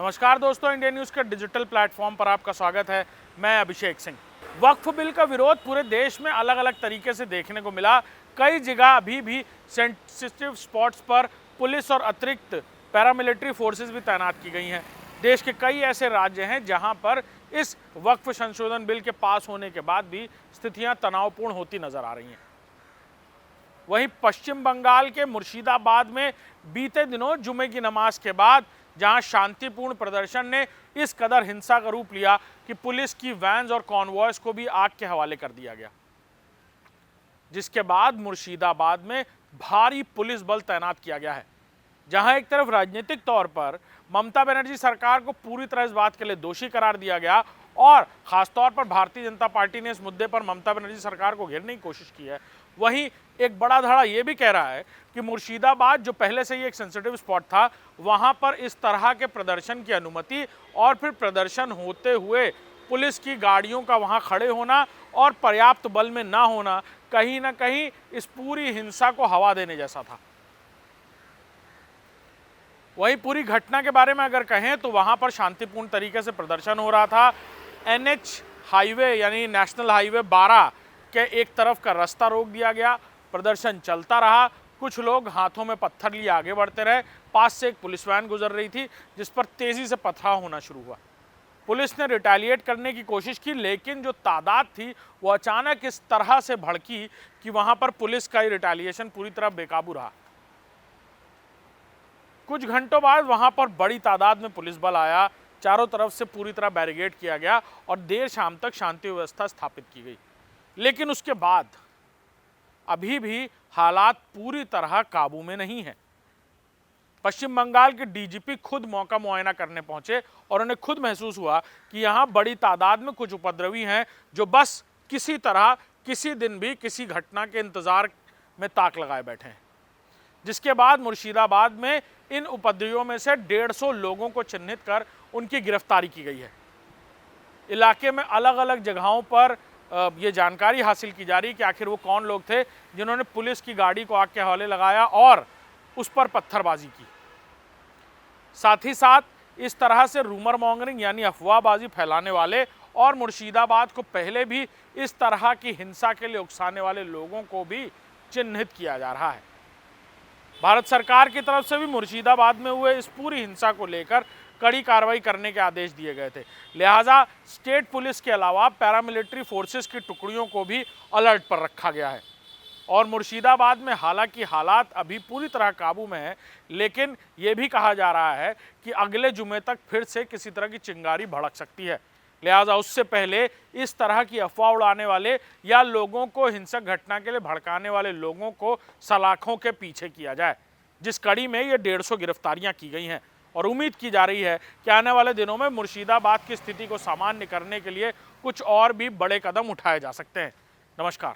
नमस्कार दोस्तों, India news के डिजिटल प्लेटफॉर्म पर आपका स्वागत है। मैं अभिषेक सिंह। वक्फ बिल का विरोध पूरे देश में अलग अलग तरीके से देखने को मिला। कई जगह अभी भी सेंसिटिव स्पॉट्स पर पुलिस और अतिरिक्त पैरामिलिट्री फोर्सेस भी तैनात की गई हैं। देश के कई ऐसे राज्य हैं जहां पर इस वक्फ संशोधन बिल के पास होने के बाद भी स्थितियां तनावपूर्ण होती नजर आ रही हैं। वहीं पश्चिम बंगाल के मुर्शिदाबाद में बीते दिनों जुमे की नमाज के बाद जहां शांतिपूर्ण प्रदर्शन ने इस कदर हिंसा का रूप लिया कि पुलिस की वैन्स और कॉन्वॉयज को भी आग के हवाले कर दिया गया, जिसके बाद मुर्शिदाबाद में भारी पुलिस बल तैनात किया गया है। जहां एक तरफ राजनीतिक तौर पर ममता बनर्जी सरकार को पूरी तरह इस बात के लिए दोषी करार दिया गया और खासतौर पर भारतीय जनता पार्टी ने इस मुद्दे पर ममता बनर्जी सरकार को घेरने की कोशिश की है, वहीं एक बड़ा धड़ा यह भी कह रहा है कि मुर्शिदाबाद जो पहले से ही एक सेंसिटिव स्पॉट था, वहां पर इस तरह के प्रदर्शन की अनुमति और फिर प्रदर्शन होते हुए पुलिस की गाड़ियों का वहां खड़े होना और पर्याप्त बल में ना होना कहीं ना कहीं इस पूरी हिंसा को हवा देने जैसा था। वहीं पूरी घटना के बारे में अगर कहें तो वहां पर शांतिपूर्ण तरीके से प्रदर्शन हो रहा था। एनएच हाईवे यानी नेशनल हाईवे 12 के एक तरफ का रास्ता रोक दिया गया, प्रदर्शन चलता रहा। कुछ लोग हाथों में पत्थर लिए आगे बढ़ते रहे। पास से एक पुलिस वैन गुजर रही थी जिस पर तेजी से पथराव होना शुरू हुआ। पुलिस ने रिटेलिएट करने की कोशिश की, लेकिन जो तादाद थी वो अचानक इस तरह से भड़की कि वहां पर पुलिस का रिटेलिएशन पूरी तरह बेकाबू रहा। कुछ घंटों बाद वहां पर बड़ी तादाद में पुलिस बल आया, चारों तरफ से पूरी तरह बैरिकेड किया गया और देर शाम तक शांति व्यवस्था स्थापित की गई। लेकिन उसके बाद अभी भी हालात पूरी तरह काबू में नहीं है। पश्चिम बंगाल के डीजीपी खुद मौका मुआयना करने पहुंचे और उन्हें खुद महसूस हुआ कि यहां बड़ी तादाद में कुछ उपद्रवी हैं जो बस किसी तरह किसी दिन भी किसी घटना के इंतजार में ताक लगाए बैठे हैं। जिसके बाद मुर्शिदाबाद में इन उपद्रवियों में से 150 लोगों को चिन्हित कर उनकी गिरफ्तारी की गई है। इलाके में अलग अलग जगहों पर ये जानकारी हासिल की जा रही है कि आखिर वो कौन लोग थे जिन्होंने पुलिस की गाड़ी को आग के हवाले लगाया और उस पर पत्थरबाजी की। साथ ही साथ इस तरह से रूमर मॉन्गरिंग यानी अफवाहबाजी फैलाने वाले और मुर्शिदाबाद को पहले भी इस तरह की हिंसा के लिए उकसाने वाले लोगों को भी चिन्हित किया जा रहा है। भारत सरकार की तरफ से भी मुर्शिदाबाद में हुए इस पूरी हिंसा को लेकर कड़ी कार्रवाई करने के आदेश दिए गए थे। लिहाजा स्टेट पुलिस के अलावा पैरामिलिट्री फोर्सेस की टुकड़ियों को भी अलर्ट पर रखा गया है। और मुर्शिदाबाद में हालांकि हालात अभी पूरी तरह काबू में है, लेकिन ये भी कहा जा रहा है कि अगले जुमे तक फिर से किसी तरह की चिंगारी भड़क सकती है। लिहाजा उससे पहले इस तरह की अफवाह उड़ाने वाले या लोगों को हिंसक घटना के लिए भड़काने वाले लोगों को सलाखों के पीछे किया जाए, जिस कड़ी में ये 150 गिरफ्तारियां की गई हैं। और उम्मीद की जा रही है कि आने वाले दिनों में मुर्शिदाबाद की स्थिति को सामान्य करने के लिए कुछ और भी बड़े कदम उठाए जा सकते हैं। नमस्कार।